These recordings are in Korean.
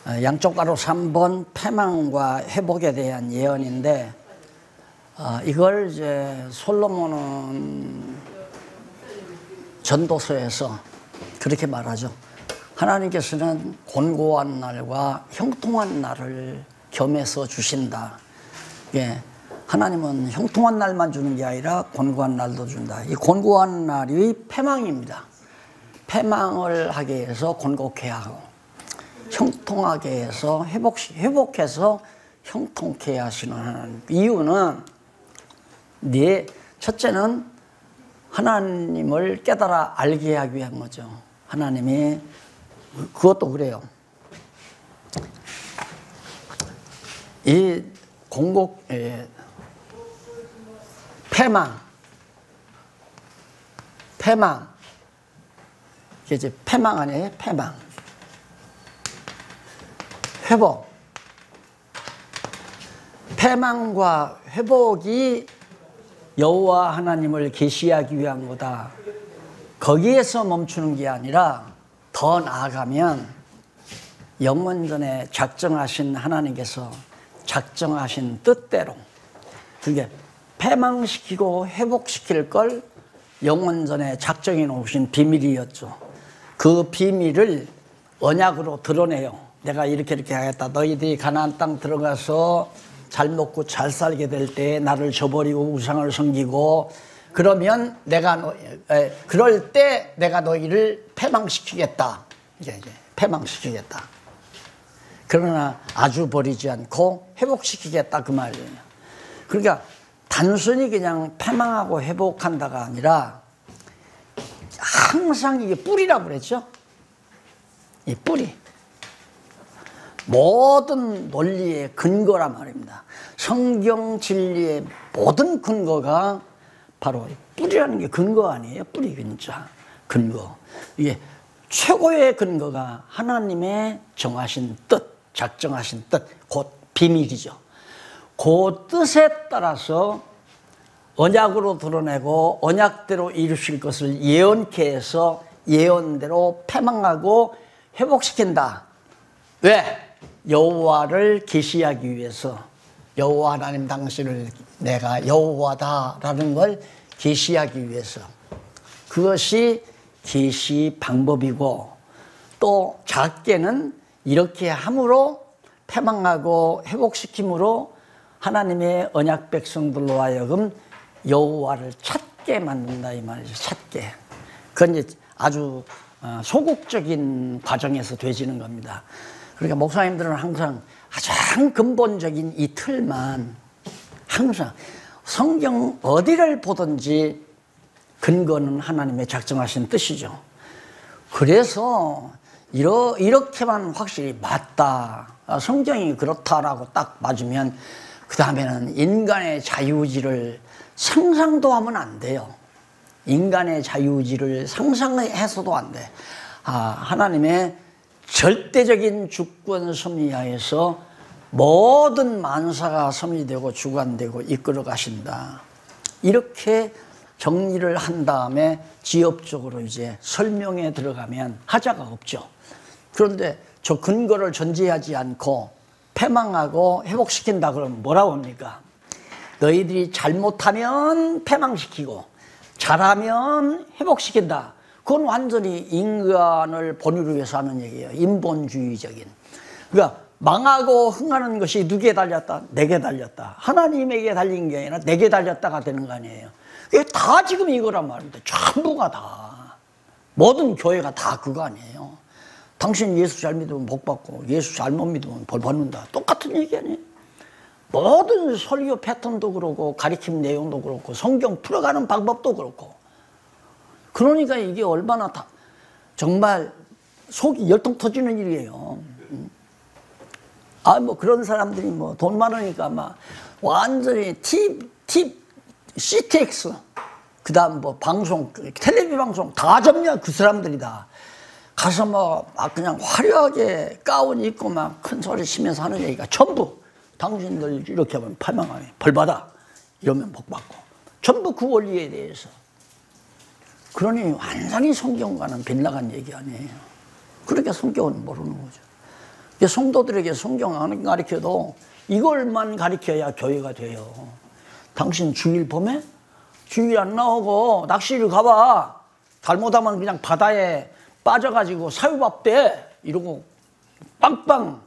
양쪽가로 3번 패망과 회복에 대한 예언인데, 이걸 이제 솔로몬은 전도서에서 그렇게 말하죠. 하나님께서는 곤고한 날과 형통한 날을 겸해서 주신다. 예, 하나님은 형통한 날만 주는 게 아니라 곤고한 날도 준다. 이 곤고한 날이 패망입니다. 패망을 하게 해서 곤곡해 하고, 형통하게 해서 회복해서 형통케 하시는 하나님. 이유는 첫째는 하나님을 깨달아 알게 하기 위한 거죠. 하나님이 그것도 그래요. 이 패망 이게 이제 패망 아니에요? 패망. 회복. 패망과 회복이 여호와 하나님을 계시하기 위한 거다. 거기에서 멈추는 게 아니라 더 나아가면 영원전에 작정하신 하나님께서 작정하신 뜻대로, 그게 패망시키고 회복시킬 걸 영원전에 작정해 놓으신 비밀이었죠. 그 비밀을 언약으로 드러내요. 내가 이렇게 하겠다. 너희들이 가나안 땅 들어가서 잘 먹고 잘 살게 될 때 나를 저버리고 우상을 섬기고 그러면 그럴 때 내가 너희를 패망시키겠다. 이제 패망시키겠다. 그러나 아주 버리지 않고 회복시키겠다, 그 말이에요. 그러니까 단순히 그냥 패망하고 회복한다가 아니라 항상 이게 뿌리라고 그랬죠. 이 뿌리. 모든 논리의 근거란 말입니다. 성경 진리의 모든 근거가 바로 뿌리라는 게 근거 아니에요? 뿌리 근자, 근거. 이게 최고의 근거가 하나님의 정하신 뜻, 작정하신 뜻, 곧 비밀이죠. 그 뜻에 따라서 언약으로 드러내고 언약대로 이루실 것을 예언케 해서 예언대로 패망하고 회복시킨다. 왜? 여호와를 계시하기 위해서. 여호와 하나님 당신을 내가 여호와다라는 걸 계시하기 위해서. 그것이 계시 방법이고, 또 작게는 이렇게 함으로 패망하고 회복시킴으로 하나님의 언약 백성들로 하여금 여호와를 찾게 만든다, 이 말이죠. 찾게. 그건 이제 아주 소극적인 과정에서 되지는 겁니다. 그러니까 목사님들은 항상 가장 근본적인 이 틀만, 항상 성경 어디를 보든지 근거는 하나님의 작정하신 뜻이죠. 그래서 이렇게만 확실히 맞다, 성경이 그렇다라고 딱 맞으면 그 다음에는 인간의 자유의지를 상상도 하면 안 돼요. 인간의 자유의지를 상상해서도 안 돼. 하나님의 절대적인 주권 섭리하에서 모든 만사가 섭리되고 주관되고 이끌어 가신다. 이렇게 정리를 한 다음에 지엽적으로 이제 설명에 들어가면 하자가 없죠. 그런데 저 근거를 전제하지 않고 패망하고 회복시킨다 그러면 뭐라고 합니까? 너희들이 잘못하면 패망시키고 잘하면 회복시킨다. 그건 완전히 인간을 본위로 위해서 하는 얘기예요. 인본주의적인. 그러니까 망하고 흥하는 것이 누구에 달렸다? 내게 달렸다. 하나님에게 달린 게 아니라 내게 달렸다가 되는 거 아니에요. 이게 다 지금 이거란 말입니다. 전부가 다. 모든 교회가 다 그거 아니에요. 당신 예수 잘 믿으면 복 받고 예수 잘못 믿으면 벌 받는다. 똑같은 얘기 아니에요. 모든 설교 패턴도 그렇고 가르침 내용도 그렇고 성경 풀어가는 방법도 그렇고. 그러니까 이게 얼마나 정말 속이 열통 터지는 일이에요. 뭐 그런 사람들이 뭐 돈 많으니까 막 완전히 CTX, 그 다음 뭐 방송, 텔레비 방송 다 접냐, 그 사람들이다. 가서 뭐 그냥 화려하게 가운 입고 막 큰 소리 치면서 하는 얘기가 전부 당신들 이렇게 하면 패망하면 벌 받아, 이러면 복 받고, 전부 그 원리에 대해서. 그러니 완전히 성경과는 빗나간 얘기 아니에요. 그러니까 성경은 모르는 거죠. 성도들에게 성경 안 가르쳐도 이걸만 가르쳐야 교회가 돼요. 당신 주일 봄에 주일 안 나오고 낚시를 가봐. 잘못하면 그냥 바다에 빠져가지고 사유밥 돼. 이러고 빵빵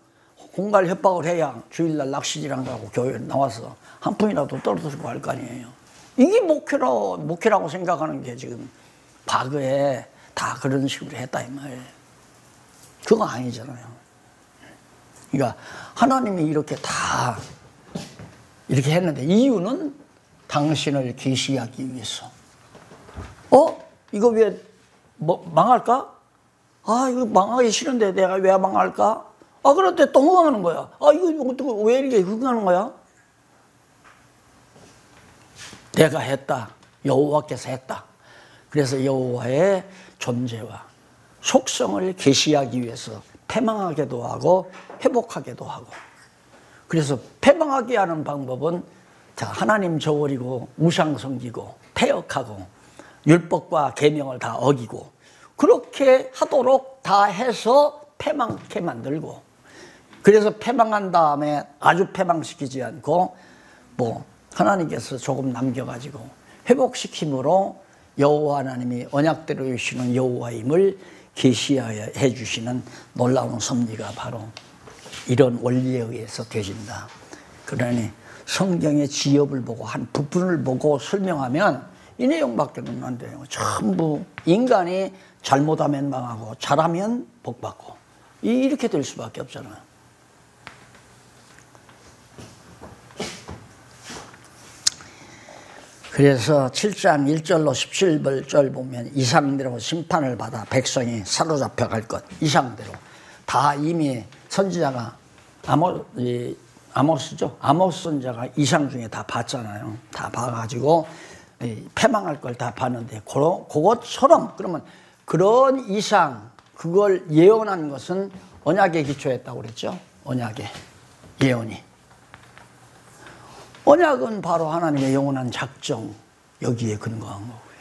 공갈 협박을 해야 주일날 낚시질 안 가고 교회에 나와서 한 푼이라도 떨어뜨리고 할 거 아니에요. 이게 목회라고 생각하는 게 지금 과거에 다 그런 식으로 했다 이 말이에요. 그거 아니잖아요. 그러니까 하나님이 이렇게 다 이렇게 했는데 이유는 당신을 계시하기 위해서. 이거 왜 망할까? 이거 망하기 싫은데 내가 왜 망할까? 그런데 또 흥하는 거야. 이거 왜 이렇게 흥하는 거야? 내가 했다. 여호와께서 했다. 그래서 여호와의 존재와 속성을 계시하기 위해서 패망하게도 하고 회복하게도 하고. 그래서 패망하게 하는 방법은 하나님 저버리고 우상 섬기고 패역하고 율법과 계명을 다 어기고 그렇게 하도록 다 해서 패망케 만들고, 그래서 패망한 다음에 아주 패망시키지 않고 하나님께서 조금 남겨가지고 회복시킴으로 여호와 하나님이 언약대로 주시는 여호와임을 계시해 주시는 놀라운 섭리가 바로 이런 원리에 의해서 되진다. 그러니 성경의 지엽을 보고 한 부분을 보고 설명하면 이 내용밖에는 안 돼요. 전부 인간이 잘못하면 망하고 잘하면 복받고 이렇게 될 수밖에 없잖아요. 그래서 7장 1절로 17절 보면 이상대로 심판을 받아 백성이 사로잡혀 갈 것, 이상대로 다 이미 선지자가 아모스죠. 아모스 선지자가 이상 중에 다 봤잖아요. 다 봐가지고 패망할 걸 다 봤는데 그것처럼 그러면 그런 이상 그걸 예언한 것은 언약에 기초했다고 그랬죠. 언약에 예언이. 언약은 바로 하나님의 영원한 작정, 여기에 근거한 거고요.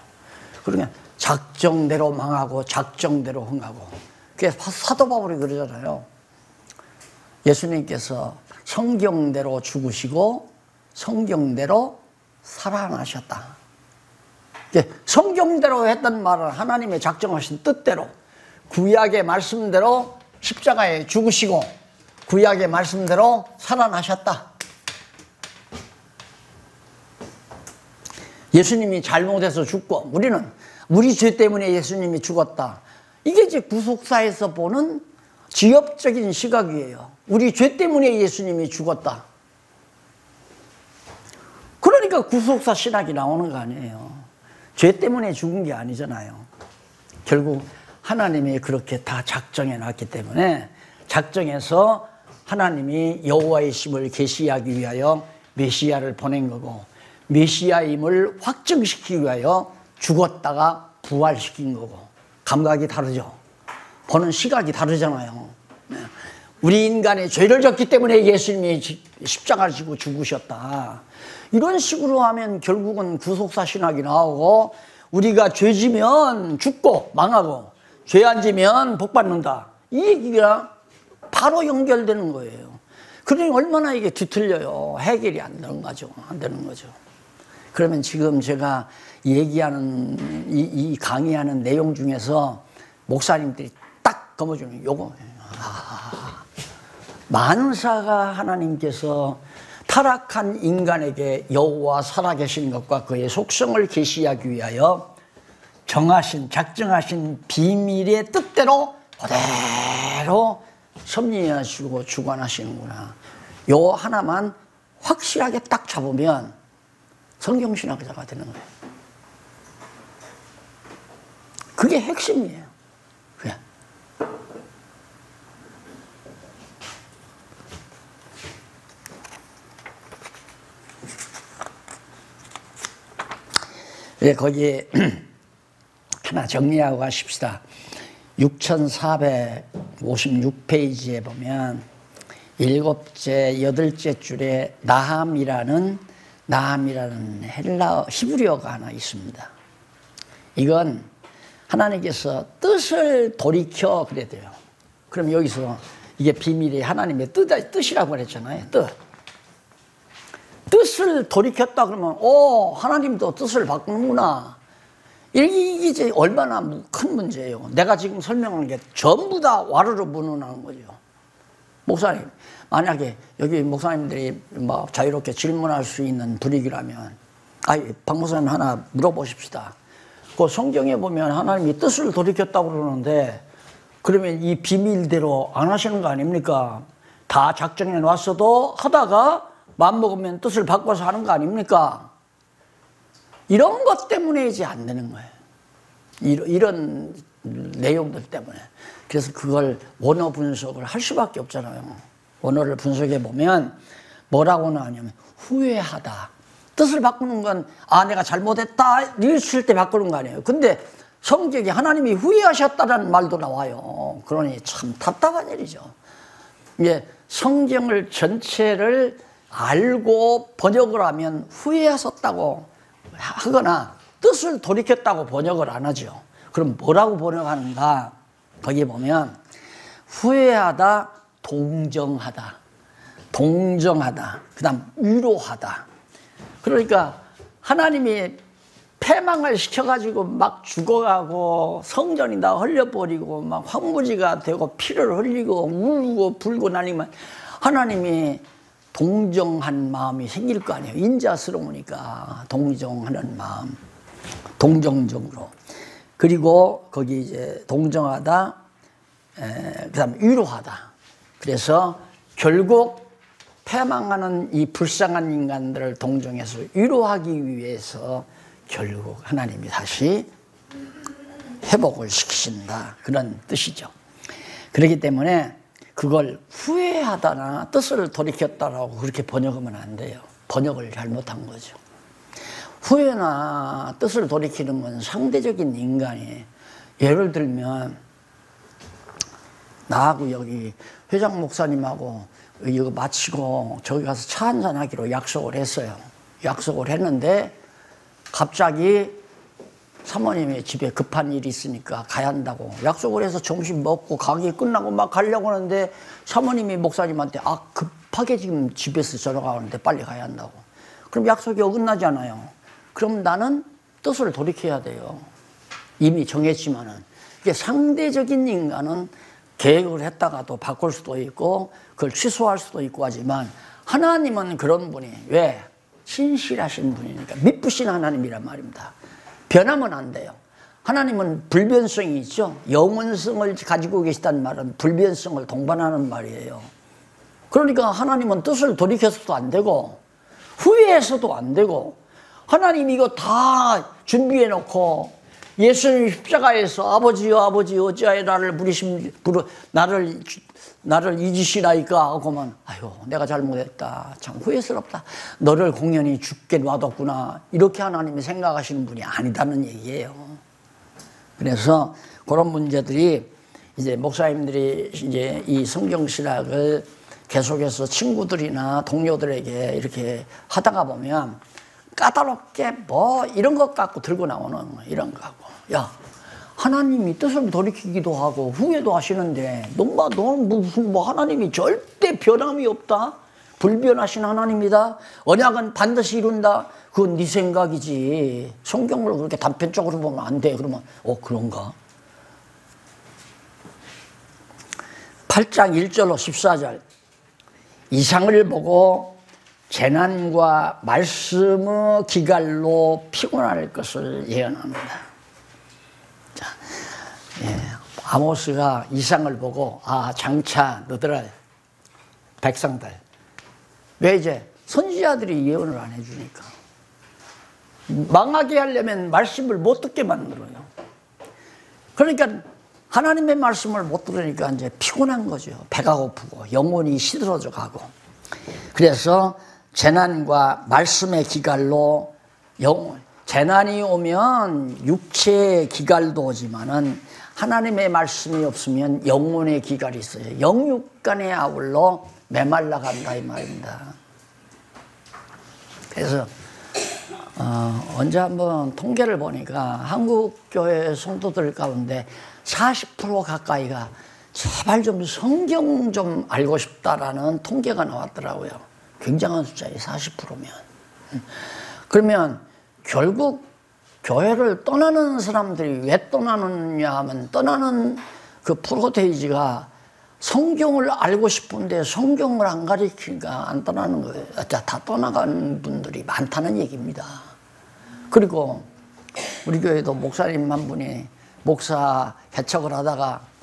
그러면 작정대로 망하고 작정대로 흥하고. 그게 사도 바울이 그러잖아요. 예수님께서 성경대로 죽으시고 성경대로 살아나셨다. 성경대로 했던 말은 하나님의 작정하신 뜻대로 구약의 말씀대로 십자가에 죽으시고 구약의 말씀대로 살아나셨다. 예수님이 잘못해서 죽고 우리는 우리 죄 때문에 예수님이 죽었다. 이게 이제 구속사에서 보는 지엽적인 시각이에요. 우리 죄 때문에 예수님이 죽었다. 그러니까 구속사 신학이 나오는 거 아니에요. 죄 때문에 죽은 게 아니잖아요. 결국 하나님이 그렇게 다 작정해 놨기 때문에 작정해서 하나님이 여호와의 심을 계시하기 위하여 메시아를 보낸 거고 메시아임을 확증시키기 위하여 죽었다가 부활시킨 거고 감각이 다르죠. 보는 시각이 다르잖아요. 우리 인간의 죄를 졌기 때문에 예수님이 십자가를 지고 죽으셨다. 이런 식으로 하면 결국은 구속사 신학이 나오고 우리가 죄 지면 죽고 망하고 죄 안 지면 복 받는다. 이 얘기가 바로 연결되는 거예요. 그러니 얼마나 이게 뒤틀려요. 해결이 안 되는 거죠. 안 되는 거죠. 그러면 지금 제가 얘기하는 이 강의하는 내용 중에서 목사님들이 딱 거머쥐는 요거. 만사가 하나님께서 타락한 인간에게 여호와 살아계신 것과 그의 속성을 계시하기 위하여 정하신 작정하신 비밀의 뜻대로 그대로 섭리하시고 주관하시는구나. 요 하나만 확실하게 딱 잡으면 성경신학자가 되는 거예요. 그게 핵심이에요. 그냥. 거기에 하나 정리하고 가십시다. 6456페이지에 보면 7째, 8째 줄에 나함이라는 히브리어가 하나 있습니다. 이건 하나님께서 뜻을 돌이켜 그래야 돼요. 그럼 여기서 이게 비밀이 하나님의 뜻이라고 그랬잖아요. 뜻을 돌이켰다 그러면 하나님도 뜻을 바꾸는구나. 이게 이제 얼마나 큰 문제예요. 내가 지금 설명한 게 전부 다 와르르 문헌하는 거죠. 목사님, 만약에 여기 목사님들이 뭐 자유롭게 질문할 수 있는 분위기라면, 박 목사님 하나 물어보십시다. 그 성경에 보면 하나님이 뜻을 돌이켰다고 그러는데, 그러면 이 비밀대로 안 하시는 거 아닙니까? 다 작정해 놨어도 하다가 마음먹으면 뜻을 바꿔서 하는 거 아닙니까? 이런 것 때문에 이제 안 되는 거예요. 이런 내용들 때문에. 그래서 그걸 원어 분석을 할 수밖에 없잖아요. 원어를 분석해 보면 뭐라고 나오냐면 후회하다. 뜻을 바꾸는 건 내가 잘못했다 이랬을 때 바꾸는 거 아니에요. 근데 성경에 하나님이 후회하셨다라는 말도 나와요. 그러니 참 답답한 일이죠. 이제 성경을 전체를 알고 번역을 하면 후회하셨다고 하거나 뜻을 돌이켰다고 번역을 안 하죠. 그럼 뭐라고 번역하는가? 거기 보면 후회하다, 동정하다, 그 다음 위로하다. 그러니까 하나님이 패망을 시켜가지고 막 죽어가고 성전이 다 흘려버리고 막 황무지가 되고 피를 흘리고 울고 불고 나니면 하나님이 동정한 마음이 생길 거 아니에요. 인자스러우니까 동정하는 마음, 동정적으로. 그리고 거기 이제 동정하다, 그다음 위로하다. 그래서 결국 패망하는 이 불쌍한 인간들을 동정해서 위로하기 위해서 결국 하나님이 다시 회복을 시키신다. 그런 뜻이죠. 그렇기 때문에 그걸 후회하다나 뜻을 돌이켰다라고 그렇게 번역하면 안 돼요. 번역을 잘못한 거죠. 후회나 뜻을 돌이키는 건 상대적인 인간이, 예를 들면 나하고 여기 회장 목사님하고 이거 마치고 저기 가서 차 한잔 하기로 약속을 했어요. 약속을 했는데 갑자기 사모님이 집에 급한 일이 있으니까 가야 한다고 약속을 해서 점심 먹고 강의 끝나고 막 가려고 하는데 사모님이 목사님한테 급하게 지금 집에서 전화가 오는데 빨리 가야 한다고. 그럼 약속이 어긋나잖아요. 그럼 나는 뜻을 돌이켜야 돼요. 이미 정했지만은. 이게 상대적인 인간은 계획을 했다가도 바꿀 수도 있고 그걸 취소할 수도 있고 하지만 하나님은 그런 분이, 왜? 신실하신 분이니까. 믿으신 하나님이란 말입니다. 변하면 안 돼요. 하나님은 불변성이 있죠. 영원성을 가지고 계시다는 말은 불변성을 동반하는 말이에요. 그러니까 하나님은 뜻을 돌이켜서도 안 되고 후회해서도 안 되고, 하나님이 이거 다 준비해 놓고 예수님 십자가에서 아버지여 아버지 어찌하여 나를 잊으시나이까 하고만, 아유 내가 잘못했다, 참 후회스럽다, 너를 공연히 죽게 놔뒀구나, 이렇게 하나님이 생각하시는 분이 아니다는 얘기예요. 그래서 그런 문제들이 이제 목사님들이 이제 이 성경신학을 계속해서 친구들이나 동료들에게 이렇게 하다가 보면 까다롭게 뭐 이런 것 갖고 들고 나오는 이런 거 갖고, 야 하나님이 뜻을 돌이키기도 하고 후회도 하시는데 너는 무슨 하나님이 절대 변함이 없다, 불변하신 하나님이다, 언약은 반드시 이룬다, 그건 네 생각이지, 성경을 그렇게 단편적으로 보면 안 돼. 그러면 그런가? 8장 1절로 14절 이상을 보고 재난과 말씀의 기갈로 피곤할 것을 예언합니다. 자, 아모스가 이상을 보고 장차 너희들 백성들, 왜 이제 선지자들이 예언을 안 해주니까 망하게 하려면 말씀을 못 듣게 만들어요. 그러니까 하나님의 말씀을 못 들으니까 이제 피곤한 거죠. 배가 고프고 영혼이 시들어져 가고. 그래서 재난과 말씀의 기갈로, 재난이 오면 육체의 기갈도 오지만은 하나님의 말씀이 없으면 영혼의 기갈이 있어요. 영육간의 아울러 메말라 간다 이 말입니다. 그래서 언제 한번 통계를 보니까 한국 교회 성도들 가운데 40% 가까이가 제발 좀 성경 좀 알고 싶다라는 통계가 나왔더라고요. 굉장한 숫자예요. 40%면. 그러면 결국 교회를 떠나는 사람들이 왜 떠나느냐 하면 떠나는 그 프로테이지가 성경을 알고 싶은데 성경을 안 가르치니까 안 떠나는 거예요. 다 떠나간 분들이 많다는 얘기입니다. 그리고 우리 교회도 목사님 한 분이 목사 개척을 하다가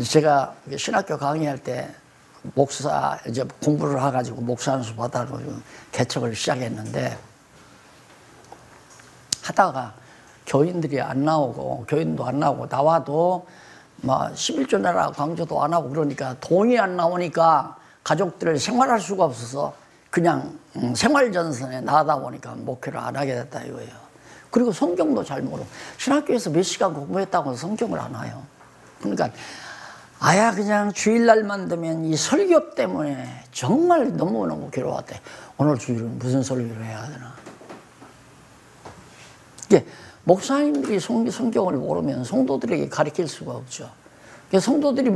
제가 신학교 강의할 때 목사 이제 공부를 해가지고 목사 안수 받아가지고 개척을 시작했는데 하다가 교인들이 안 나오고 교인도 안 나오고 나와도 막 11조 내라 강조도 안 하고 그러니까 돈이 안 나오니까 가족들을 생활할 수가 없어서 그냥 생활전선에 나가다 보니까 목회를 안 하게 됐다 이거예요. 그리고 성경도 잘 모르고 신학교에서 몇 시간 공부했다고 해서 성경을 안 와요. 그러니까 아야 그냥 주일날만 되면 이 설교 때문에 정말 너무너무 괴로웠대. 오늘 주일은 무슨 설교를 해야 되나. 이게 목사님들이 성경을 모르면 성도들에게 가르칠 수가 없죠. 성도들이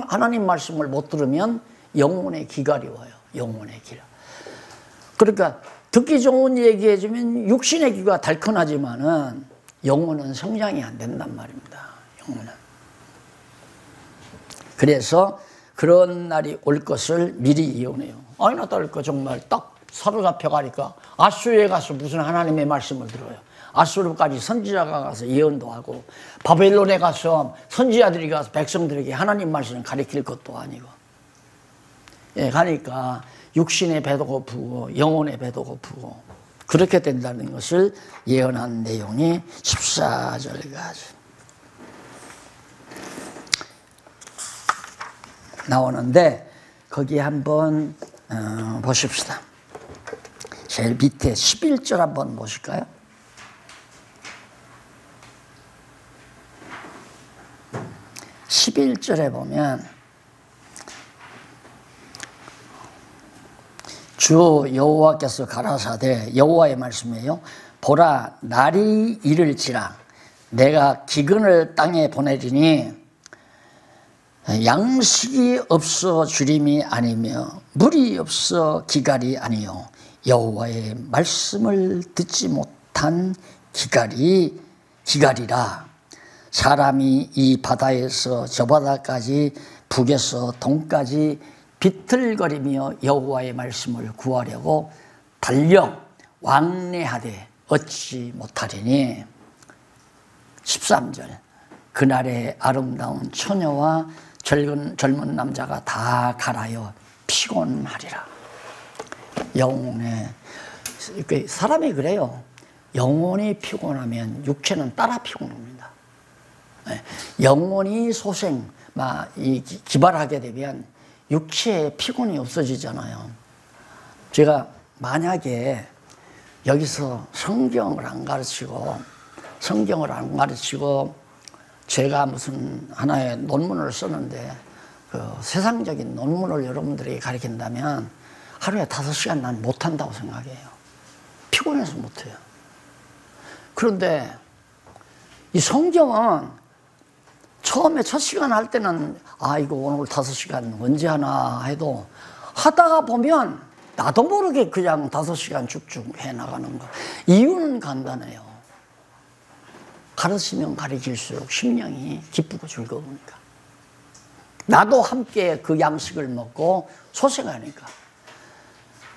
하나님 말씀을 못 들으면 영혼의 기갈이 와요. 영혼의 길. 그러니까 듣기 좋은 얘기 해주면 육신의 귀가 달큰하지만은 영혼은 성장이 안 된단 말입니다. 영혼은. 그래서 그런 날이 올 것을 미리 예언해요. 아니나 다를까 정말 딱 사로잡혀 가니까 아수르에 가서 무슨 하나님의 말씀을 들어요. 아수르까지 선지자가 가서 예언도 하고 바벨론에 가서 선지자들이 가서 백성들에게 하나님 말씀을 가르칠 것도 아니고 예, 가니까 육신의 배도 고프고 영혼의 배도 고프고 그렇게 된다는 것을 예언한 내용이 14절까지 나오는데 거기 한번 보십시다. 제일 밑에 11절 한번 보실까요? (11절에) 보면 주 여호와께서 가라사대 여호와의 말씀이에요. 보라 날이 이를지라 내가 기근을 땅에 보내리니 양식이 없어 주림이 아니며 물이 없어 기갈이 아니요 여호와의 말씀을 듣지 못한 기갈이라. 사람이 이 바다에서 저 바다까지 북에서 동까지 비틀거리며 여호와의 말씀을 구하려고 달려 왕래하되 얻지 못하리니. 13절 그날의 아름다운 처녀와 젊은 남자가 다 갈아여 피곤하리라. 영혼에 사람이 그래요. 영혼이 피곤하면 육체는 따라 피곤합니다. 영혼이 기발하게 되면 육체의 피곤이 없어지잖아요. 제가 만약에 여기서 성경을 안 가르치고 제가 무슨 하나의 논문을 썼는데 그 세상적인 논문을 여러분들에게 가르친다면 하루에 5시간 난 못한다고 생각해요. 피곤해서 못해요. 그런데 이 성경은 처음에 첫 시간 할 때는 이거 오늘 5시간 언제 하나 해도 하다가 보면 나도 모르게 그냥 5시간 쭉쭉 해나가는 거. 이유는 간단해요. 가르치면 가르칠수록 심령이 기쁘고 즐거우니까. 나도 함께 그 양식을 먹고 소생하니까.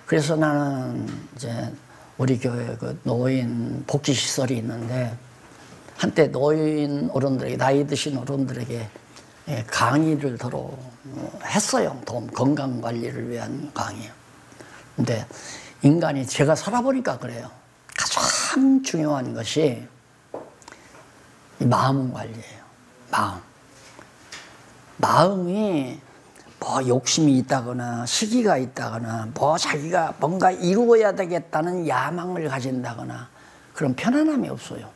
그래서 나는 이제 우리 교회 그 노인 복지시설이 있는데 한때 노인 어른들에게 나이 드신 어른들에게 강의를 더러 했어요. 건강관리를 위한 강의. 근데 인간이 제가 살아보니까 그래요. 가장 중요한 것이 마음 관리예요. 마음이 뭐 욕심이 있다거나 시기가 있다거나 뭐 자기가 뭔가 이루어야 되겠다는 야망을 가진다거나 그런 편안함이 없어요.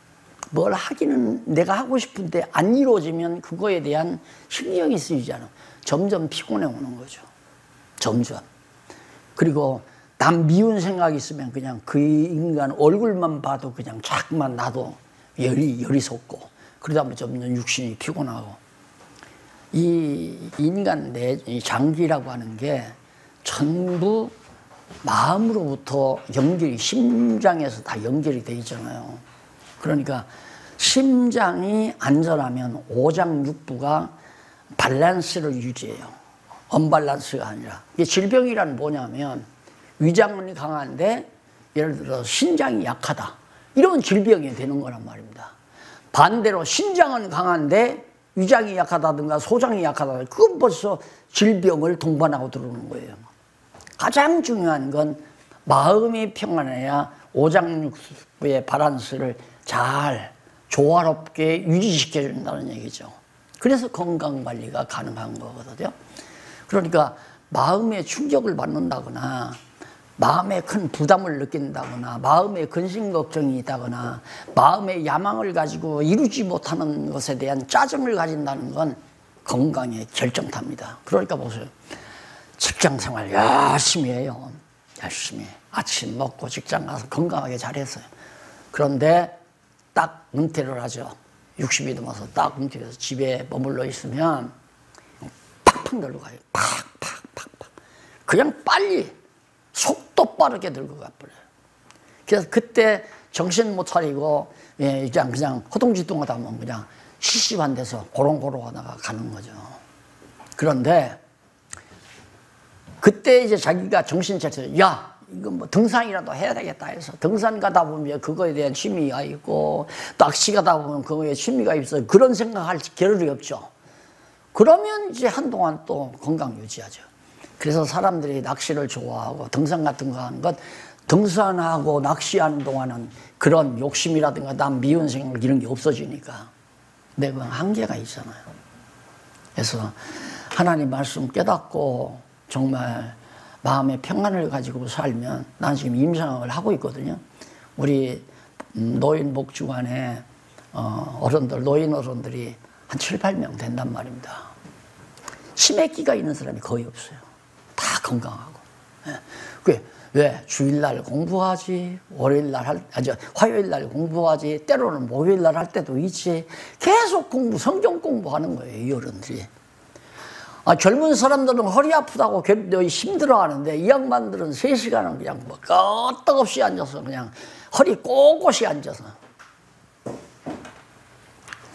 뭘 하기는 내가 하고 싶은데 안 이루어지면 그거에 대한 신경이 쓰이잖아. 점점 피곤해 오는 거죠. 점점. 그리고 남 미운 생각이 있으면 그냥 그 인간 얼굴만 봐도 그냥 자꾸만 나도 열이 솟고 그러다 보면 점점 육신이 피곤하고 이 인간 이 장기라고 하는 게 전부 마음으로부터 연결이, 심장에서 다 연결이 돼 있잖아요. 그러니까 심장이 안전하면 오장육부가 밸런스를 유지해요. 언밸런스가 아니라. 이게 질병이란 뭐냐면 위장이 강한데 예를 들어 신장이 약하다. 이러면 질병이 되는 거란 말입니다. 반대로 신장은 강한데 위장이 약하다든가 소장이 약하다든가 그건 벌써 질병을 동반하고 들어오는 거예요. 가장 중요한 건 마음이 평안해야 오장육부의 밸런스를 잘 조화롭게 유지시켜 준다는 얘기죠. 그래서 건강관리가 가능한 거거든요. 그러니까 마음에 충격을 받는다거나 마음에 큰 부담을 느낀다거나 마음에 근심 걱정이 있다거나 마음에 야망을 가지고 이루지 못하는 것에 대한 짜증을 가진다는 건 건강의 결정타입니다. 그러니까 보세요. 직장생활 열심히 해요. 열심히 아침 먹고 직장 가서 건강하게 잘했어요. 그런데 딱 은퇴를 하죠. 60이 넘어서 딱 은퇴해서 집에 머물러 있으면 팍팍 늙어가요. 팍팍팍팍. 그냥 빨리 속도 빠르게 늙어가버려요. 그래서 그때 정신 못 차리고 그냥 허둥지둥하다 보면 그냥 시시한 데서 고롱고롱하다가 가는 거죠. 그런데 그때 이제 자기가 정신 차려서 야 이거 뭐 등산이라도 해야 되겠다 해서 등산 가다 보면 그거에 대한 취미가 있고 낚시 가다 보면 그거에 취미가 있어요. 그런 생각할 겨를이 없죠. 그러면 이제 한동안 또 건강 유지하죠. 그래서 사람들이 낚시를 좋아하고 등산 같은 거 하는 것, 등산하고 낚시하는 동안은 그런 욕심이라든가 난 미운 생각 이런 게 없어지니까. 근데 그 한계가 있잖아요. 그래서 하나님 말씀 깨닫고 정말 마음의 평안을 가지고 살면, 난 지금 임상을 하고 있거든요. 우리 노인 복지관에 어른들, 노인 어른들이 한 7, 8명 된단 말입니다. 치매기가 있는 사람이 거의 없어요. 다 건강하고. 왜? 주일날 공부하지, 화요일날 공부하지, 때로는 목요일날 할 때도 있지. 계속 성경 공부하는 거예요, 이 어른들이. 젊은 사람들은 허리 아프다고 힘들어 하는데, 이 양반들은 3시간은 그냥 뭐 끄떡없이 앉아서 그냥 허리 꼿꼿이 앉아서.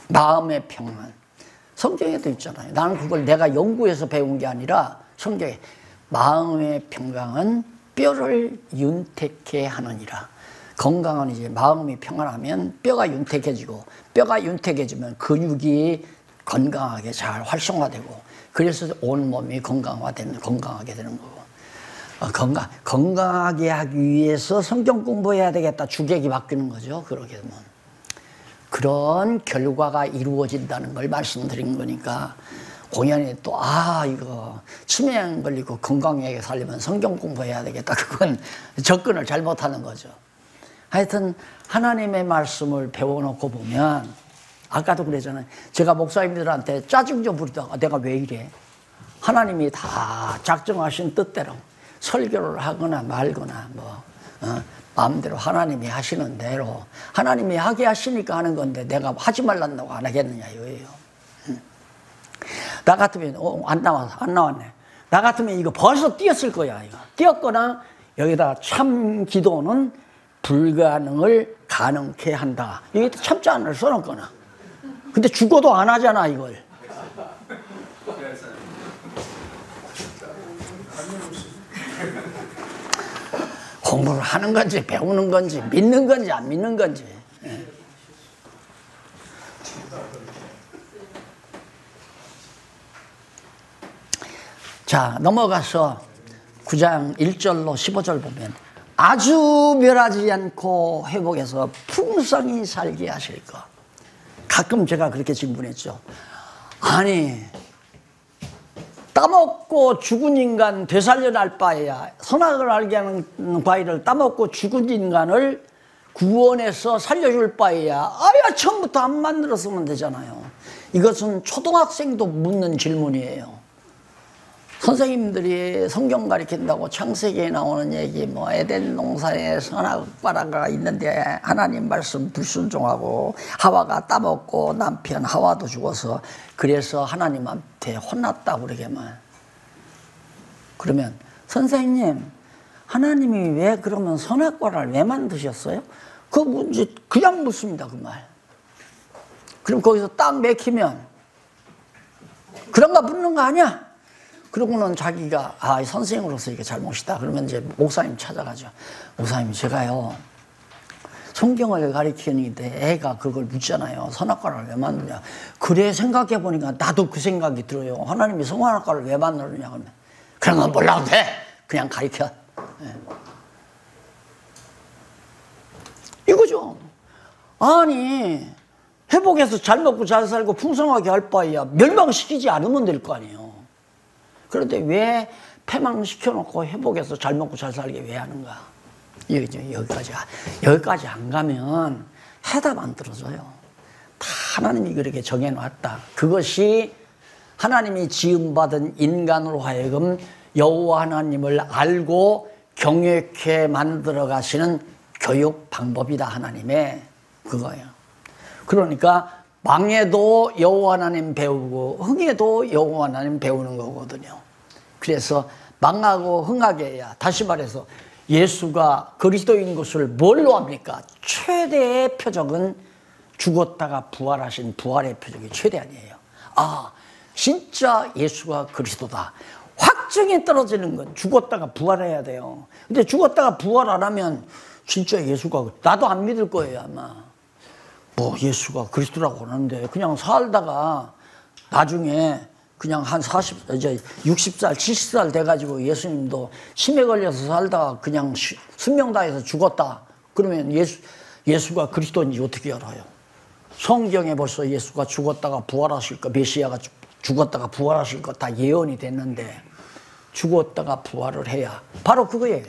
마음의 평안. 성경에도 있잖아요. 나는 그걸 내가 연구해서 배운 게 아니라 성경에 마음의 평강은 뼈를 윤택해 하느니라. 건강은 이제 마음이 평안하면 뼈가 윤택해지고, 뼈가 윤택해지면 근육이 건강하게 잘 활성화되고, 그래서 온 몸이 건강하게 되는 거고. 건강하게 하기 위해서 성경 공부해야 되겠다. 주객이 바뀌는 거죠. 그렇게 되면. 그런 결과가 이루어진다는 걸 말씀드린 거니까, 공연에 또 이거 치매에 걸리고 건강하게 살려면 성경 공부해야 되겠다. 그건 접근을 잘못하는 거죠. 하여튼 하나님의 말씀을 배워놓고 보면, 아까도 그랬잖아요. 제가 목사님들한테 짜증 좀 부리다가 내가 왜 이래? 하나님이 다 작정하신 뜻대로 설교를 하거나 말거나 마음대로 하나님이 하시는 대로 하나님이 하게 하시니까 하는 건데 내가 하지 말란다고 안 하겠느냐 이거예요. 나 같으면 안 나왔네. 나 같으면 이거 벌써 뛰었을 거야. 이거 뛰었거나 여기다 참 기도는 불가능을 가능케 한다. 여기다 참자안을 써놓거나. 근데 죽어도 안 하잖아 이걸. 공부를 하는 건지 배우는 건지 믿는 건지 안 믿는 건지. 자, 넘어가서 9장 1절로 15절 보면 아주 멸하지 않고 회복해서 풍성히 살게 하실 것. 가끔 제가 그렇게 질문했죠. 아니, 따먹고 죽은 인간 되살려날 바에야 선악을 알게 하는 과일을 따먹고 죽은 인간을 구원해서 살려줄 바에야 처음부터 안 만들었으면 되잖아요. 이것은 초등학생도 묻는 질문이에요. 선생님들이 성경 가르친다고 창세기에 나오는 얘기, 뭐 에덴 동산에 선악과가 있는데 하나님 말씀 불순종하고 하와가 따먹고 남편 하와도 죽어서 그래서 하나님한테 혼났다고 그러게만. 그러면 선생님, 하나님이 왜 그러면 선악과를 왜 만드셨어요? 그 문제 그냥 묻습니다, 그 말. 그럼 거기서 딱 맥히면 그런가 묻는 거 아니야? 그러고는 자기가 선생으로서 이게 잘못이다. 그러면 이제 목사님 찾아가죠. 목사님, 제가요 성경을 가르치는데 애가 그걸 묻잖아요. 선악과를 왜 만드냐. 그래 생각해 보니까 나도 그 생각이 들어요. 하나님이 선악과를 왜 만드느냐. 그러면 그런 건 몰라도 돼. 그냥 가르쳐. 네. 이거죠. 아니 회복해서 잘 먹고 잘 살고 풍성하게 할 바에야 멸망시키지 않으면 될 거 아니에요. 그런데 왜 패망시켜놓고 회복해서 잘 먹고 잘 살게 왜 하는가? 여기까지 안 가면 해답 안 들어줘요. 다 하나님이 그렇게 정해놨다. 그것이 하나님이 지음받은 인간으로 하여금 여호와 하나님을 알고 경외케 만들어 가시는 교육 방법이다. 하나님의 그거예요. 그러니까 망에도 여호와 하나님 배우고 흥에도 여호와 하나님 배우는 거거든요. 그래서 망하고 흥하게 해야, 다시 말해서 예수가 그리스도인 것을 뭘로 합니까? 최대의 표적은 죽었다가 부활하신 부활의 표적이 최대 아니에요. 아, 진짜 예수가 그리스도다. 확증이 떨어지는 건 죽었다가 부활해야 돼요. 근데 죽었다가 부활 안 하면 진짜 예수가, 나도 안 믿을 거예요 아마. 뭐 예수가 그리스도라고 하는데 그냥 살다가 나중에 그냥 한 60살, 70살 돼가지고 예수님도 치매 걸려서 살다가 그냥 수명 다해서 죽었다. 그러면 예수가 그리스도인지 어떻게 알아요? 성경에 벌써 예수가 죽었다가 부활하실 거, 메시아가 죽었다가 부활하실 거 다 예언이 됐는데 죽었다가 부활을 해야 바로 그거예요.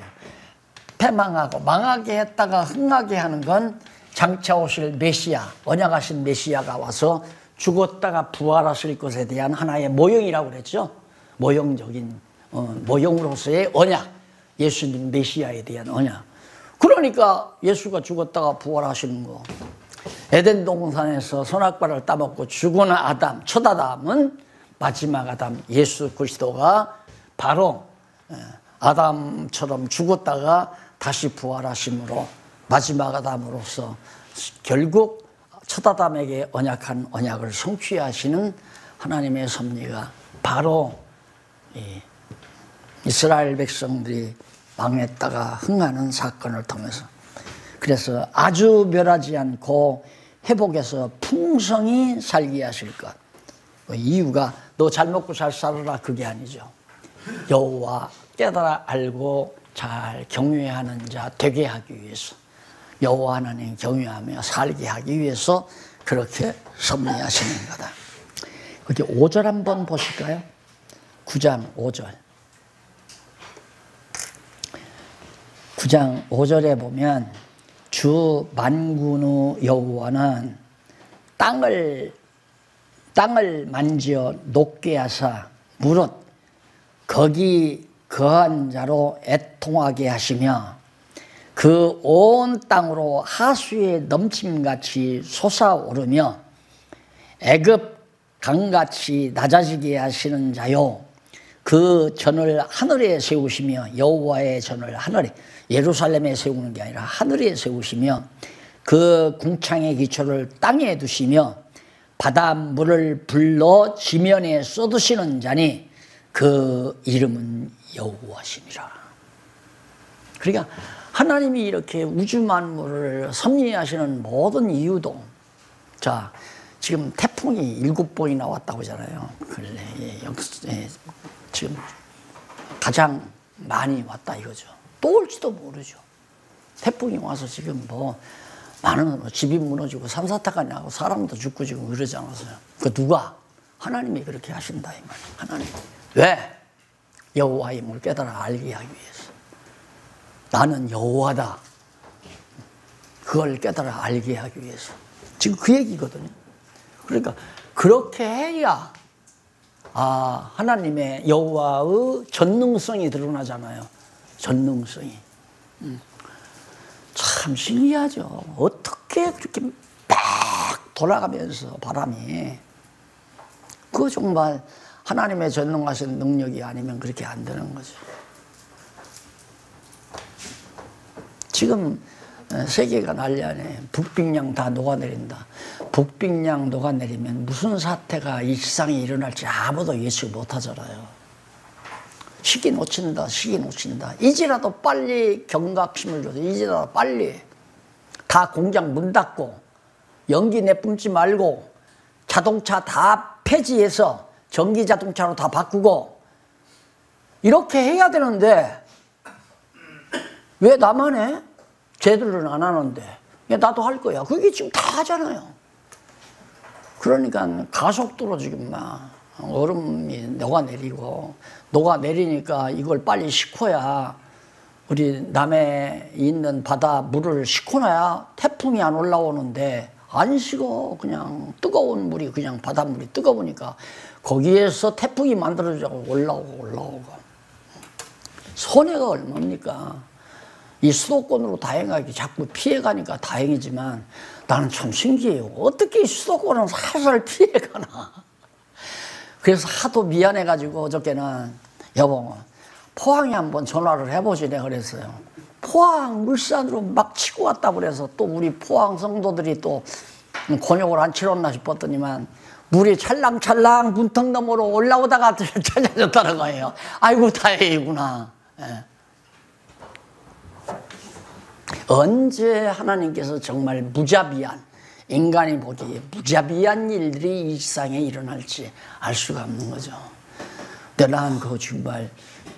패망하고 망하게 했다가 흥하게 하는 건 장차 오실 메시아, 언약하신 메시아가 와서 죽었다가 부활하실 것에 대한 하나의 모형이라고 그랬죠. 모형적인 모형으로서의 언약, 예수님 메시아에 대한 언약. 그러니까 예수가 죽었다가 부활하시는 거. 에덴 동산에서 선악과를 따먹고 죽은 아담, 첫 아담은 마지막 아담 예수 그리스도가 바로 아담처럼 죽었다가 다시 부활하심으로 마지막 아담으로서 결국 첫 아담에게 언약한 언약을 성취하시는 하나님의 섭리가 바로 이스라엘 백성들이 망했다가 흥하는 사건을 통해서, 그래서 아주 멸하지 않고 회복해서 풍성히 살게 하실 것. 이유가 너 잘 먹고 잘 살아라 그게 아니죠. 여호와 깨달아 알고 잘 경외하는 자 되게 하기 위해서, 여호와 하나님 경외하며 살게 하기 위해서 그렇게 섭리하시는 거다. 거기 5절 한번 보실까요? 9장 5절. 9장 5절에 보면 주 만군의 여호와는 땅을 만지어 높게 하사 무릇 거기 거한 자로 애통하게 하시며 그 온 땅으로 하수의 넘침같이 솟아오르며 애굽 강같이 낮아지게 하시는 자요, 그 전을 하늘에 세우시며, 여호와의 전을 하늘에, 예루살렘에 세우는 게 아니라 하늘에 세우시며 그 궁창의 기초를 땅에 두시며 바닷물을 불러 지면에 쏟으시는 자니 그 이름은 여호와시니라. 그러니까 하나님이 이렇게 우주 만물을 섭리하시는 모든 이유도, 자 지금 태풍이 7번이나 왔다고 하잖아요. 지금 가장 많이 왔다 이거죠. 또 올지도 모르죠. 태풍이 와서 지금 많은 집이 무너지고 삼사타가 나고 사람도 죽고 지금 그러지 않았어요. 그 누가? 하나님이 그렇게 하신다 이 말이에요. 하나님. 왜? 여호와의 힘을 깨달아 알게 하기 위해서. 나는 여호와다. 그걸 깨달아 알게 하기 위해서. 지금 그 얘기거든요. 그러니까 그렇게 해야 하나님의 여호와의 전능성이 드러나잖아요. 전능성이. 참 신기하죠. 어떻게 그렇게 막 돌아가면서 바람이. 그거 정말 하나님의 전능하신 능력이 아니면 그렇게 안 되는 거죠. 지금 세계가 난리 아니에요. 북빙양 다 녹아내린다. 북빙양 녹아내리면 무슨 사태가 이 세상에 일어날지 아무도 예측 못하잖아요. 시기 놓친다, 시기 놓친다. 이제라도 빨리 경각심을 줘서 이제라도 빨리 다 공장 문 닫고 연기 내뿜지 말고 자동차 다 폐지해서 전기 자동차로 다 바꾸고 이렇게 해야 되는데 왜 나만 해? 쟤들은 안 하는데 나도 할 거야. 그게 지금 다 하잖아요. 그러니까 가속도로 지금 막 얼음이 녹아내리니까 이걸 빨리 식혀야 우리 남해 있는 바다 물을 식혀놔야 태풍이 안 올라오는데 안 식어. 그냥 뜨거운 물이 그냥 바닷물이 뜨거우니까 거기에서 태풍이 만들어지고 올라오고 손해가 얼마입니까? 이 수도권으로 다행하게 자꾸 피해가니까 다행이지만 나는 참 신기해요. 어떻게 수도권은 살살 피해가나. 그래서 하도 미안해가지고 어저께는 여보 포항에 한번 전화를 해보지 내가 그랬어요. 포항 물산으로 막 치고 왔다고 그래서 또 우리 포항 성도들이 또 곤욕을 안 치렀나 싶었더니만 물이 찰랑찰랑 문턱 너머로 올라오다가 찾아졌다는 거예요. 아이고 다행이구나. 예. 언제 하나님께서 정말 무자비한 인간이 보기에 무자비한 일들이 이 세상에 일어날지 알 수가 없는 거죠. 근데 난 그거 정말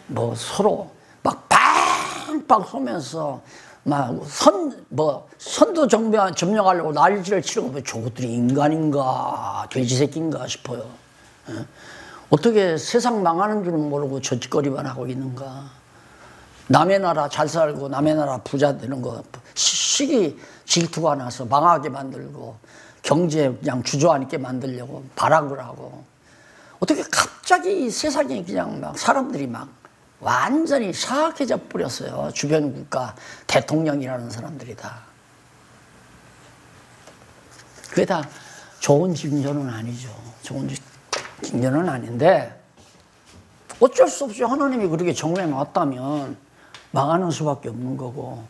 뭐 서로 막 빵빵 쏘면서 막 선도 점령하려고 난리를 치르고 뭐 저것들이 인간인가 돼지 새끼인가 싶어요. 예? 어떻게 세상 망하는 줄은 모르고 저짓거리만 하고 있는가. 남의 나라 잘 살고 남의 나라 부자 되는 거 시기 질투가 나서 망하게 만들고 경제 그냥 주저앉게 만들려고 발악을 하고 어떻게 갑자기 이 세상에 그냥 막 사람들이 막 완전히 사악해져 버렸어요. 주변 국가 대통령이라는 사람들이 다. 그게 다 좋은 징조는 아니죠. 좋은 징조는 아닌데 어쩔 수 없이 하나님이 그렇게 정해 놨다면 망하는 수밖에 없는 거고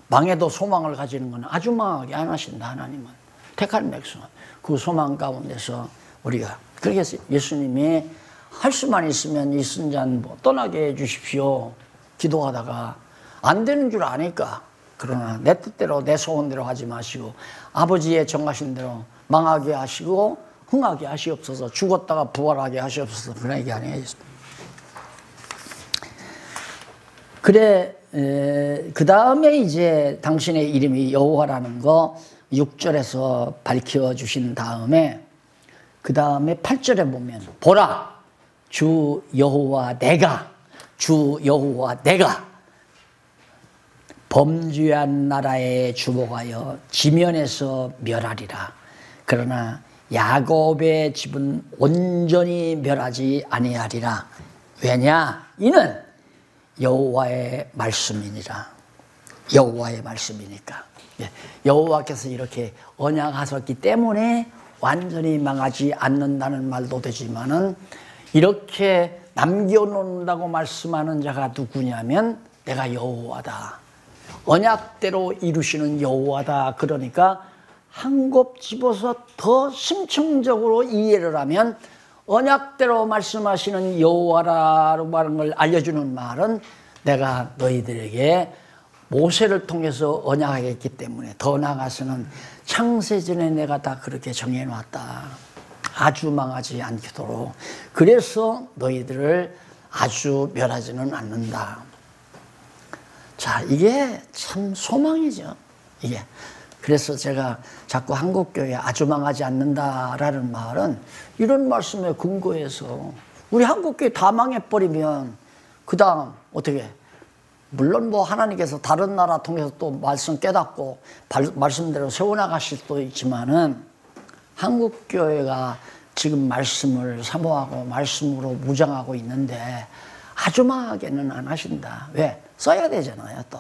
망해도 소망을 가지는 건 아주 망하게 안 하신다. 하나님은 택한 백성 그 소망 가운데서 우리가 그래서 예수님이 할 수만 있으면 이 순잔 떠나게 해주십시오 기도하다가 안 되는 줄 아니까 그러나 내 뜻대로 내 소원대로 하지 마시고 아버지의 정하신 대로 망하게 하시고 흥하게 하시옵소서 죽었다가 부활하게 하시옵소서 그런 얘기 아니에요. 그래 그 다음에 이제 당신의 이름이 여호와라는 거 6절에서 밝혀주신 다음에 그 다음에 8절에 보면 보라 주 여호와 내가 범죄한 나라에 주목하여 지면에서 멸하리라. 그러나 야곱의 집은 온전히 멸하지 아니하리라. 왜냐? 이는 여호와의 말씀이니라. 여호와의 말씀이니까. 여호와께서 이렇게 언약하셨기 때문에 완전히 망하지 않는다는 말도 되지만은 이렇게 남겨놓는다고 말씀하는 자가 누구냐면 내가 여호와다. 언약대로 이루시는 여호와다. 그러니까 한 곱 집어서 더 심층적으로 이해를 하면 언약대로 말씀하시는 여호와라고 하는 걸 알려주는 말은 내가 너희들에게 모세를 통해서 언약하겠기 때문에 더 나아가서는 창세전에 내가 다 그렇게 정해놨다. 아주 망하지 않도록. 그래서 너희들을 아주 멸하지는 않는다. 자, 이게 참 소망이죠. 이게. 그래서 제가 자꾸 한국교회 아주 망하지 않는다라는 말은 이런 말씀에 근거해서 우리 한국교회 다 망해버리면 그 다음 어떻게 물론 뭐 하나님께서 다른 나라 통해서 또 말씀 깨닫고 말씀대로 세워나가실 수도 있지만은 한국교회가 지금 말씀을 사모하고 말씀으로 무장하고 있는데 아주 망하게는 안 하신다. 왜? 써야 되잖아요. 또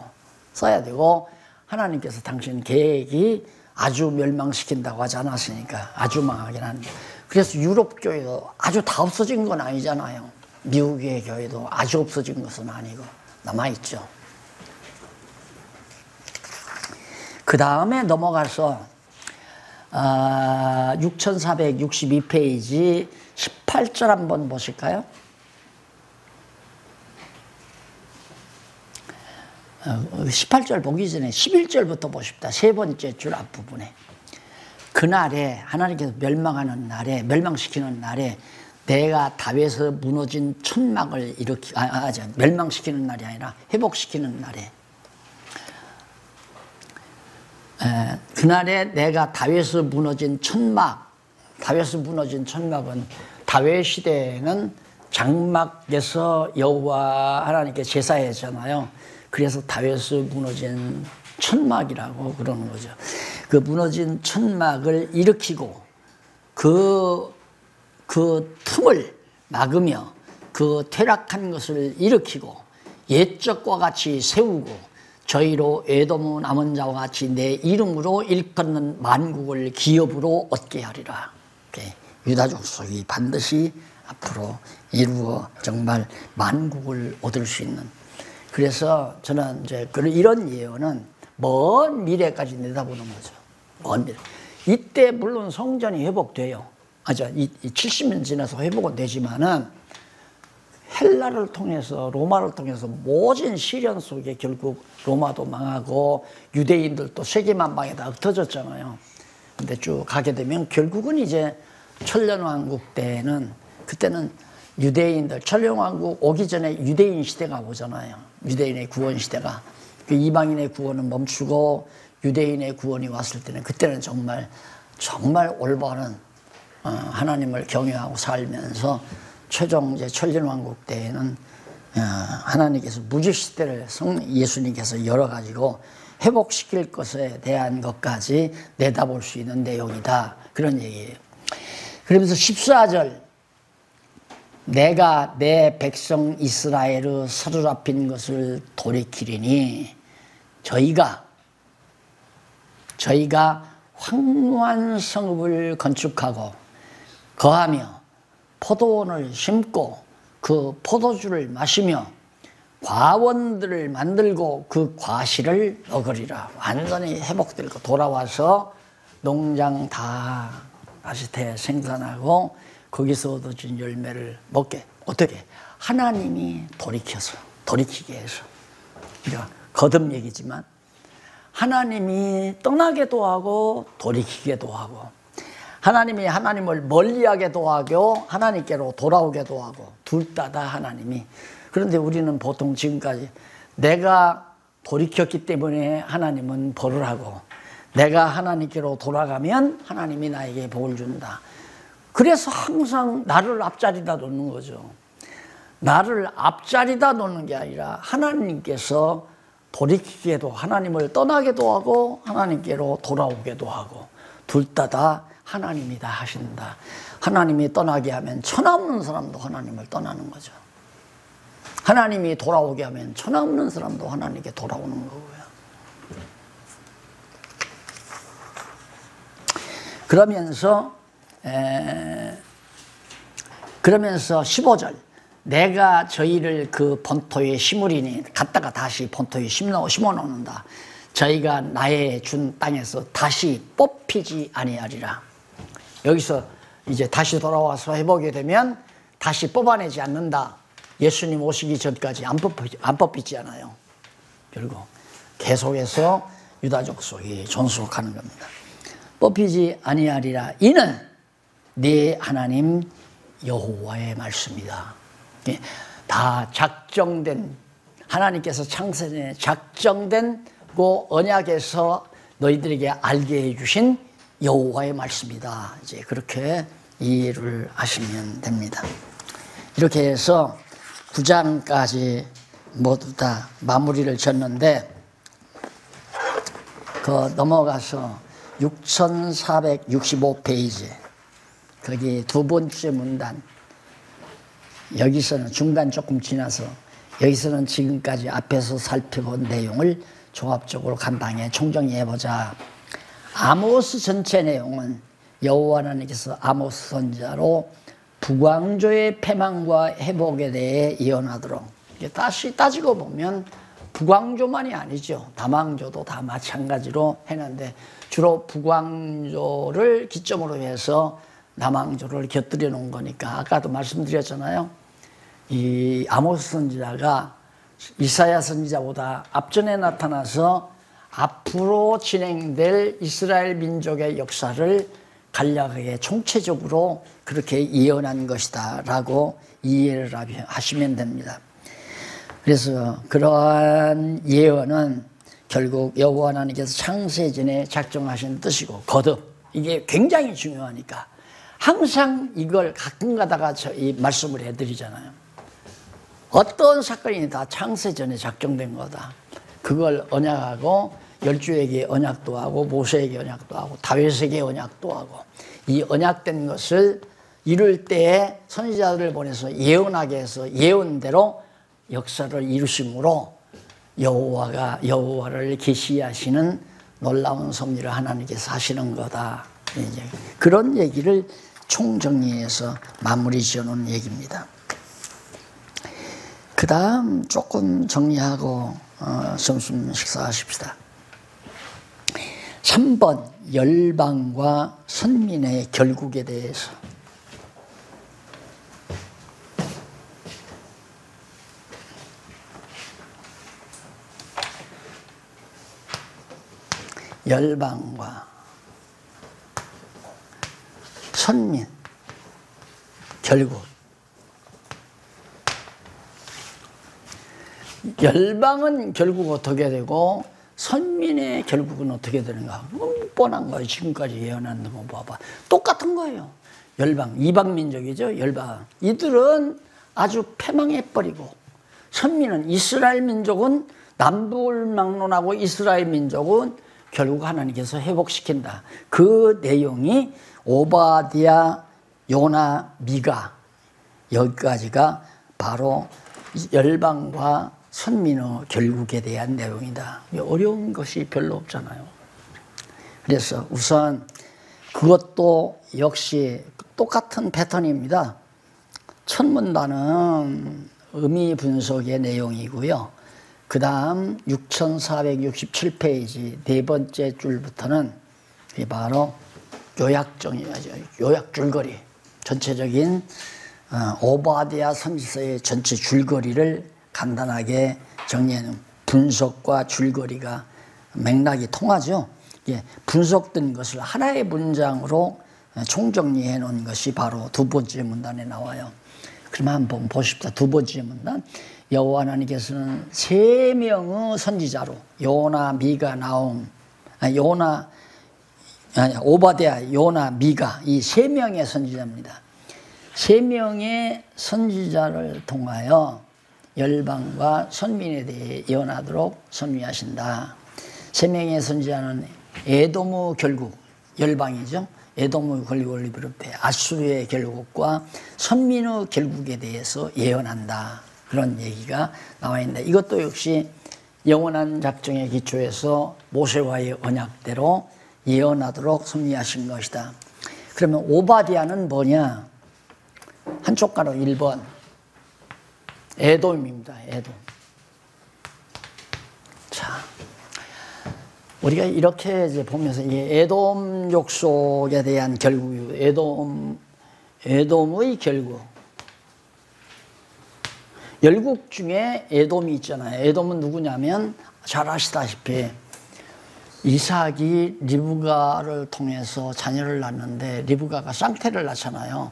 써야 되고 하나님께서 당신 계획이 아주 멸망시킨다고 하지 않았으니까 아주 망하게는 한다. 그래서 유럽 교회도 아주 다 없어진 건 아니잖아요. 미국의 교회도 아주 없어진 것은 아니고 남아있죠. 그 다음에 넘어가서 6462페이지 18절 한번 보실까요? 18절 보기 전에 11절부터 보십시다. 세 번째 줄 앞부분에. 그날에 하나님께서 멸망하는 날에 멸망시키는 날에 내가 다윗에서 무너진 천막을 멸망시키는 날이 아니라 회복시키는 날에 그날에 내가 다윗에서 무너진 천막, 다윗에서 무너진 천막은 다윗 시대에는 장막에서 여호와 하나님께 제사했잖아요. 그래서 다윗에서 무너진 천막이라고 그러는 거죠. 그 무너진 천막을 일으키고 그 틈을 막으며 그 퇴락한 것을 일으키고 옛적과 같이 세우고 저희로 에돔 남은 자와 같이 내 이름으로 일컫는 만국을 기업으로 얻게 하리라. 유다 족속이 반드시 앞으로 이루어 정말 만국을 얻을 수 있는. 그래서 저는 이제 이런 예언은 먼 미래까지 내다보는 거죠. 먼 미래. 이때 물론 성전이 회복돼요. 이 70년 지나서 회복은 되지만은 헬라를 통해서 로마를 통해서 모진 시련 속에 결국 로마도 망하고 유대인들도 세계만방에 다 흩어졌잖아요. 근데 쭉 가게 되면 결국은 이제 천년왕국 때는 그때는 유대인들 천년왕국 오기 전에 유대인 시대가 오잖아요. 유대인의 구원 시대가. 그 이방인의 구원은 멈추고 유대인의 구원이 왔을 때는 그때는 정말 올바른 하나님을 경외하고 살면서 최종 이제 천년왕국 때에는 하나님께서 무지시대를 예수님께서 열어가지고 회복시킬 것에 대한 것까지 내다볼 수 있는 내용이다. 그런 얘기예요. 그러면서 14절 내가 내 백성 이스라엘의 사로잡힌 것을 돌이키리니 저희가 황무한 성읍을 건축하고 거하며 포도원을 심고 그 포도주를 마시며 과원들을 만들고 그 과실을 먹으리라. 완전히 회복되고 돌아와서 농장 다 다시 생산하고 거기서 얻어진 열매를 먹게. 어떻게? 하나님이 돌이키게 해서. 그러니까 거듭 얘기지만 하나님이 떠나게도 하고 돌이키게도 하고 하나님이 하나님을 멀리하게도 하고 하나님께로 돌아오게도 하고 둘 다 하나님이. 그런데 우리는 보통 지금까지 내가 돌이켰기 때문에 하나님은 벌을 하고 내가 하나님께로 돌아가면 하나님이 나에게 복을 준다. 그래서 항상 나를 앞자리다 놓는 거죠. 나를 앞자리다 놓는 게 아니라 하나님께서 돌이키게도 하나님을 떠나게도 하고 하나님께로 돌아오게도 하고 둘 다 하나님이 다 하신다. 하나님이 떠나게 하면 천하없는 사람도 하나님을 떠나는 거죠. 하나님이 돌아오게 하면 천하없는 사람도 하나님께 돌아오는 거고요. 그러면서 15절 내가 저희를 그 본토에 심으리니 갔다가 다시 본토에 심어 놓는다. 저희가 나의 준 땅에서 다시 뽑히지 아니하리라. 여기서 이제 다시 돌아와서 해보게 되면 다시 뽑아내지 않는다. 예수님 오시기 전까지 안 뽑히지 않아요. 결국 계속해서 유다 족속이 존속하는 겁니다. 뽑히지 아니하리라. 이는 네 하나님 여호와의 말씀이다. 다 작정된 하나님께서 창세전에 작정된 그 언약에서 너희들에게 알게 해주신 여호와의 말씀이다. 이제 그렇게 이해를 하시면 됩니다. 이렇게 해서 9장까지 모두 다 마무리를 졌는데 넘어가서 6465페이지 거기 두 번째 문단, 여기서는 중간 조금 지나서 여기서는 지금까지 앞에서 살펴본 내용을 종합적으로 간단하게 총정리해보자. 아모스 전체 내용은 여호와 하나님께서 아모스 선지자로 북왕조의 패망과 회복에 대해 예언하도록, 다시 따지고 보면 북왕조만이 아니죠. 남왕조도 다 마찬가지로 했는데 주로 북왕조를 기점으로 해서 남왕조를 곁들여 놓은 거니까, 아까도 말씀드렸잖아요. 이 아모스 선지자가 이사야 선지자보다 앞전에 나타나서 앞으로 진행될 이스라엘 민족의 역사를 간략하게 총체적으로 그렇게 예언한 것이다 라고 이해를 하시면 됩니다. 그래서 그러한 예언은 결국 여호와 하나님께서 창세전에 작정하신 뜻이고, 거듭, 이게 굉장히 중요하니까 항상 이걸 가끔 가다가 이 말씀을 해드리잖아요. 어떤 사건이 다 창세전에 작정된 거다. 그걸 언약하고, 열주에게 언약도 하고, 모세에게 언약도 하고, 다윗에게 언약도 하고, 이 언약된 것을 이룰 때에 선지자들을 보내서 예언하게 해서 예언대로 역사를 이루심으로 여호와를 계시하시는 놀라운 섭리를 하나님께서 하시는 거다. 이제 그런 얘기를 총정리해서 마무리 지어놓은 얘기입니다. 그 다음 조금 정리하고 점심 식사하십시다. 3번 열방과 선민의 결국에 대해서. 열방과 선민 결국. 열방은 결국 어떻게 되고 선민의 결국은 어떻게 되는가? 뻔한 거예요. 지금까지 예언한 거 봐봐. 똑같은 거예요. 열방, 이방민족이죠. 열방. 이들은 아주 패망해버리고, 선민은, 이스라엘 민족은, 남북을 막론하고 이스라엘 민족은 결국 하나님께서 회복시킨다. 그 내용이 오바댜, 요나, 미가, 여기까지가 바로 열방과 선민의 결국에 대한 내용이다. 어려운 것이 별로 없잖아요. 그래서 우선 그것도 역시 똑같은 패턴입니다. 첫 문단은 의미 분석의 내용이고요. 그 다음 6467페이지 네 번째 줄부터는 바로 요약 줄거리, 전체적인 오바댜 선지서의 전체 줄거리를 간단하게 정리하는, 분석과 줄거리가 맥락이 통하죠. 분석된 것을 하나의 문장으로 총정리해 놓은 것이 바로 두 번째 문단에 나와요. 그러면 한번 보십시다. 두 번째 문단. 여호와 하나님께서는 세 명의 선지자로 요나, 미가, 나움, 오바댜, 요나, 미가, 이 세 명의 선지자입니다. 세 명의 선지자를 통하여 열방과 선민에 대해 예언하도록 섭리하신다. 세 명의 선지자는 에돔의 결국, 열방이죠. 에돔의 결국을 비롯해 아수르의 결국과 선민의 결국에 대해서 예언한다. 그런 얘기가 나와 있는데, 이것도 역시 영원한 작정의 기초에서 모세와의 언약대로 예언하도록 섭리하신 것이다. 그러면 오바댜는 뭐냐? 한쪽 가로 1번 에돔입니다. 에돔. 자, 우리가 이렇게 이제 보면서 이게 에돔 족속에 대한 결국, 에돔의 결국. 열국 중에 에돔이 있잖아요. 에돔은 누구냐면 잘 아시다시피 이삭이 리브가를 통해서 자녀를 낳는데, 리브가가 쌍태를 낳잖아요.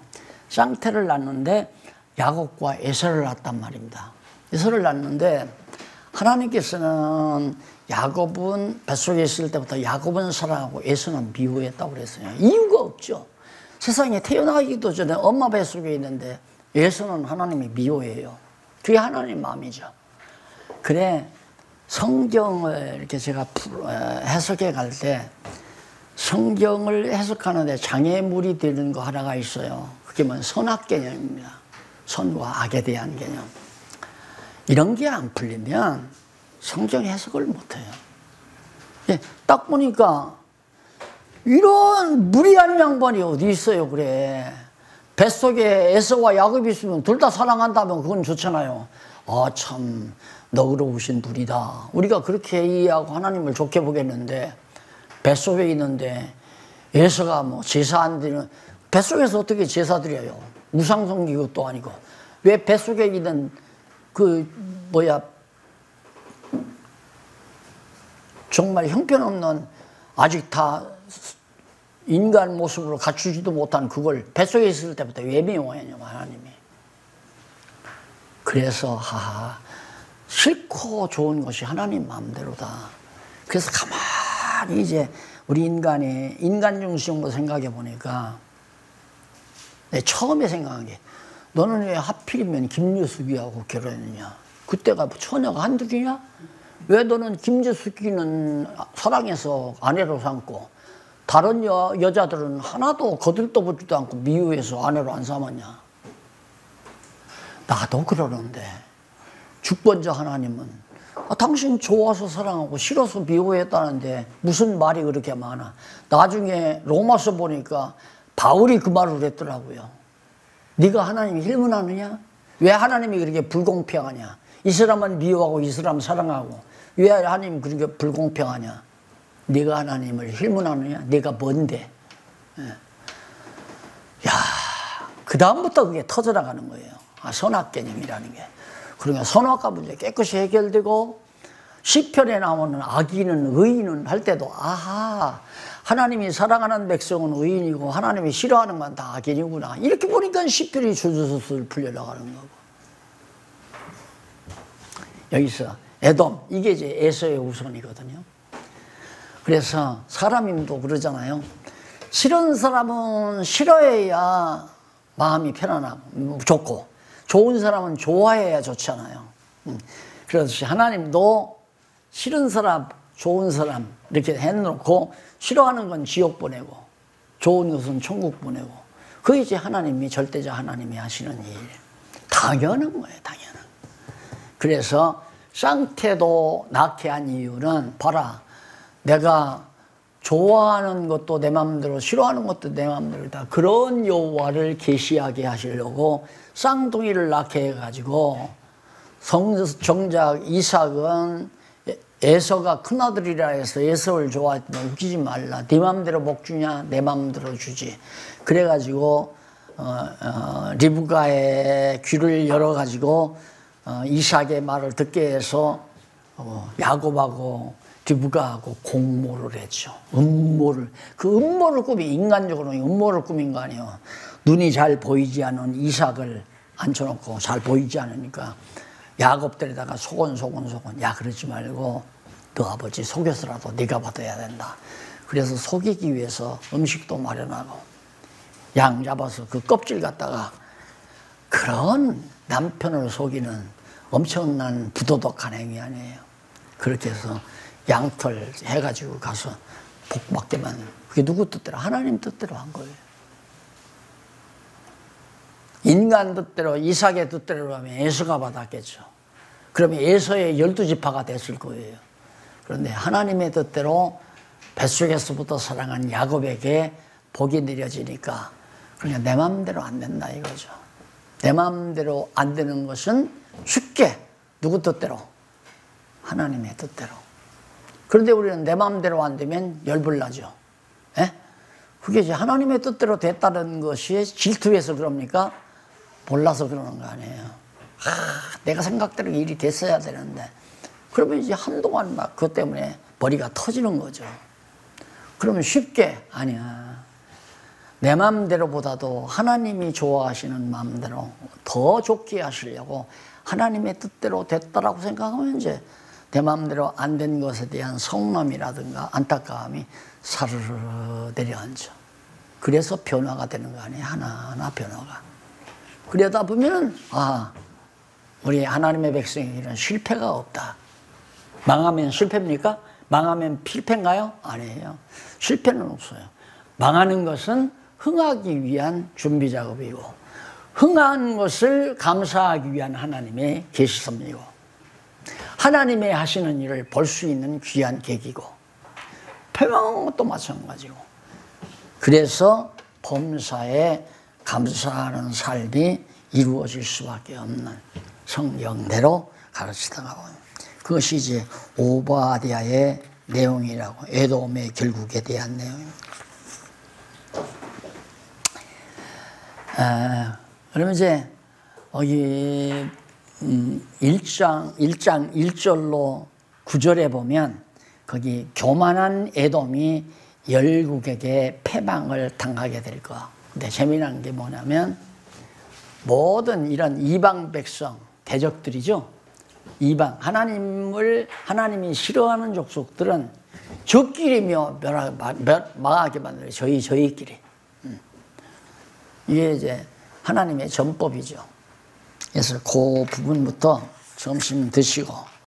쌍태를 낳는데 야곱과 에서를 낳았단 말입니다. 에서를 낳는데 하나님께서는 야곱은 뱃속에 있을 때부터 야곱은 사랑하고 에서는 미워했다고 그랬어요. 이유가 없죠. 세상에 태어나기도 전에 엄마 뱃속에 있는데 에서는 하나님이 미워해요. 그게 하나님 마음이죠. 그래 성경을 이렇게 제가 해석해 갈 때 성경을 해석하는데 장애물이 되는 거 하나가 있어요. 그게 뭔 선악 개념입니다. 선과 악에 대한 개념. 이런 게 안 풀리면 성경 해석을 못해요. 예, 딱 보니까 이런 무리한 양반이 어디 있어요. 그래, 뱃속에 에서와 야곱이 있으면 둘 다 사랑한다면 그건 좋잖아요. 아, 참 너그러우신 분이다. 우리가 그렇게 이해하고 하나님을 좋게 보겠는데, 뱃속에 있는데 에서가 뭐 제사 안 드리는, 뱃속에서 어떻게 제사 드려요? 우상 섬기는 것도 아니고. 왜 뱃속에 있는 그 정말 형편없는, 아직 다 인간 모습으로 갖추지도 못한 그걸 뱃속에 있을 때부터 왜 미워하냐 하나님이. 그래서 싫고 좋은 것이 하나님 마음대로다. 그래서 가만히 이제 우리 인간의 인간 중심으로 생각해 보니까, 내 처음에 생각한 게, 너는 왜 하필이면 김유숙이하고 결혼했냐? 그때가 처녀가 한두 개냐? 왜 너는 김유숙이는 사랑해서 아내로 삼고 다른 여자들은 하나도 거들떠보지도 않고 미워해서 아내로 안 삼았냐? 나도 그러는데 주권자 하나님은 당신 좋아서 사랑하고 싫어서 미워했다는데 무슨 말이 그렇게 많아? 나중에 로마서 보니까 바울이 그 말을 했더라고요. 네가 하나님이 힐문하느냐? 왜 하나님이 그렇게 불공평하냐? 이 사람은 미워하고 이 사람 사랑하고 왜 하나님 그렇게 불공평하냐? 네가 하나님을 힐문하느냐? 네가 뭔데? 야, 그 다음부터 그게 터져나가는 거예요. 선악 개념이라는 게. 그러니까 선악과 문제 깨끗이 해결되고, 시편에 나오는 악인은 의인은 할 때도 하나님이 사랑하는 백성은 의인이고 하나님이 싫어하는 건 다 악인이구나. 이렇게 보니까 시편이 줄줄줄 풀려나가는 거고. 여기서 에돔, 이게 이제 에서의 후손이거든요. 그래서 사람임도 그러잖아요. 싫은 사람은 싫어해야 마음이 편안하고 좋고, 좋은 사람은 좋아해야 좋잖아요. 그래서 하나님도 싫은 사람, 좋은 사람 이렇게 해놓고, 싫어하는 건 지옥 보내고 좋은 것은 천국 보내고, 그게 이제 하나님이, 절대자 하나님이 하시는 일. 당연한 거예요, 당연한. 그래서 쌍태도 낳게 한 이유는, 봐라, 내가 좋아하는 것도 내 마음대로, 싫어하는 것도 내 마음대로다. 그런 여호와를 계시하게 하시려고 쌍둥이를 낳게 해가지고, 정작 이삭은 에서가 큰아들이라 해서 에서를 좋아했더니 웃기지 말라. 네 마음대로 복 주냐? 내 마음대로 주지. 그래가지고 리브가의 귀를 열어가지고 이삭의 말을 듣게 해서 야곱하고 리브가하고 공모를 했죠. 음모를. 그 음모를 인간적으로 음모를 꾸민 거 아니에요. 눈이 잘 보이지 않은 이삭을 앉혀놓고, 잘 보이지 않으니까 야곱 데려다가 속은. 야, 그러지 말고 너 아버지 속여서라도 네가 받아야 된다. 그래서 속이기 위해서 음식도 마련하고 양 잡아서 그 껍질 갖다가, 그런 남편을 속이는 엄청난 부도덕한 행위 아니에요. 그렇게 해서 양털 해가지고 가서 복 받게 만든, 그게 누구 뜻대로? 하나님 뜻대로 한 거예요. 인간 뜻대로, 이삭의 뜻대로 하면 에서가 받았겠죠. 그러면 에서의 12지파가 됐을 거예요. 그런데 하나님의 뜻대로 뱃속에서부터 사랑한 야곱에게 복이 내려지니까, 그러니까 내 마음대로 안 된다 이거죠. 내 마음대로 안 되는 것은 쉽게 누구 뜻대로? 하나님의 뜻대로. 그런데 우리는 내 마음대로 안 되면 열불나죠. 예? 그게 이제 하나님의 뜻대로 됐다는 것이 질투해서 그럽니까? 몰라서 그러는 거 아니에요. 내가 생각대로 일이 됐어야 되는데. 그러면 이제 한동안 막 그것 때문에 머리가 터지는 거죠. 그러면 쉽게, 아니야. 내 마음대로보다도 하나님이 좋아하시는 마음대로 더 좋게 하시려고 하나님의 뜻대로 됐다라고 생각하면 이제 내 마음대로 안 된 것에 대한 서운함이라든가 안타까움이 사르르 내려앉죠. 그래서 변화가 되는 거 아니에요. 하나하나 변화가. 그러다 보면은, 우리 하나님의 백성에게는 실패가 없다. 망하면 실패입니까? 망하면 필패인가요? 아니에요. 실패는 없어요. 망하는 것은 흥하기 위한 준비 작업이고 흥한 것을 감사하기 위한 하나님의 계시섭이고 하나님의 하시는 일을 볼 수 있는 귀한 계기고 평안한 것도 마찬가지고 그래서 범사에 감사하는 삶이 이루어질 수밖에 없는 성경대로 가르치다가 그것이 이제 오바댜의 내용이라고 에돔의 결국에 대한 내용입니다. 그러면 이제 여기 1장 1절로 9절에 보면 거기 교만한 에돔이 열국에게 패망을 당하게 될 거. 근데 재미난 게 뭐냐면 모든 이런 이방 백성 대적들이죠. 이방 하나님이 싫어하는 족속들은 저끼리며 망하게 만들어요. 저희끼리. 이게 이제 하나님의 전법이죠. 그래서 그 부분부터 점심 드시고